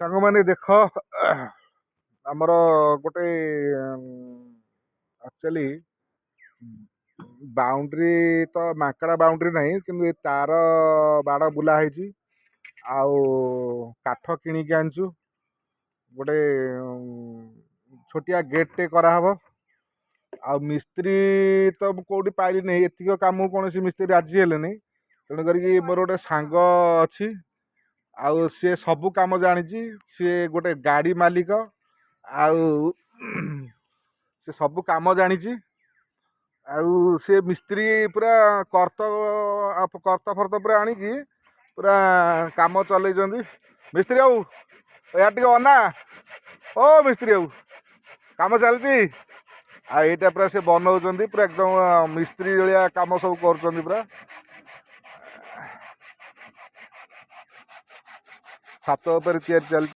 ସାଙ୍ଗମାନେ ଦେଖ ଆମର ଗୋଟେ ଆକ୍ଚୁଆଲି ବାଉଣ୍ଡ୍ରି ତ ମାଙ୍କଡ଼ା ବାଉଣ୍ଡ୍ରି ନାହିଁ, କିନ୍ତୁ ଏ ତାର ବାଡ଼ ବୁଲା ହେଇଛି। ଆଉ କାଠ କିଣିକି ଆଣିଛୁ। ଗୋଟେ ଛୋଟିଆ ଗେଟ୍ଟେ କରାହବ। ଆଉ ମିସ୍ତ୍ରୀ ତ ମୁଁ କେଉଁଠି ପାଇଲିନି, ଏତିକ କାମକୁ କୌଣସି ମିସ୍ତ୍ରୀ ରାଜି ହେଲେନି। ତେଣୁ କରିକି ମୋର ଗୋଟେ ସାଙ୍ଗ ଅଛି, ଆଉ ସିଏ ସବୁ କାମ ଜାଣିଛି। ସିଏ ଗୋଟେ ଗାଡ଼ି ମାଲିକ, ଆଉ ସେ ସବୁ କାମ ଜାଣିଛି। ଆଉ ସେ ମିସ୍ତ୍ରୀ ପୁରା କର୍ତ୍ତ ଫର୍ତ୍ତ ପୁରା ଆଣିକି ପୁରା କାମ ଚଲେଇଛନ୍ତି। ମିସ୍ତ୍ରୀ ବାବୁ ୟାର ଟିକେ ଅନା, ଓ ମିସ୍ତ୍ରୀ ବାବୁ କାମ ଚାଲିଛି। ଆଉ ଏଇଟା ପୁରା ସେ ବନଉଛନ୍ତି, ପୁରା ଏକଦମ ମିସ୍ତ୍ରୀ ଭଳିଆ କାମ ସବୁ କରୁଛନ୍ତି। ପୁରା ଛାତ ଉପରେ ତିଆରି ଚାଲିଛି।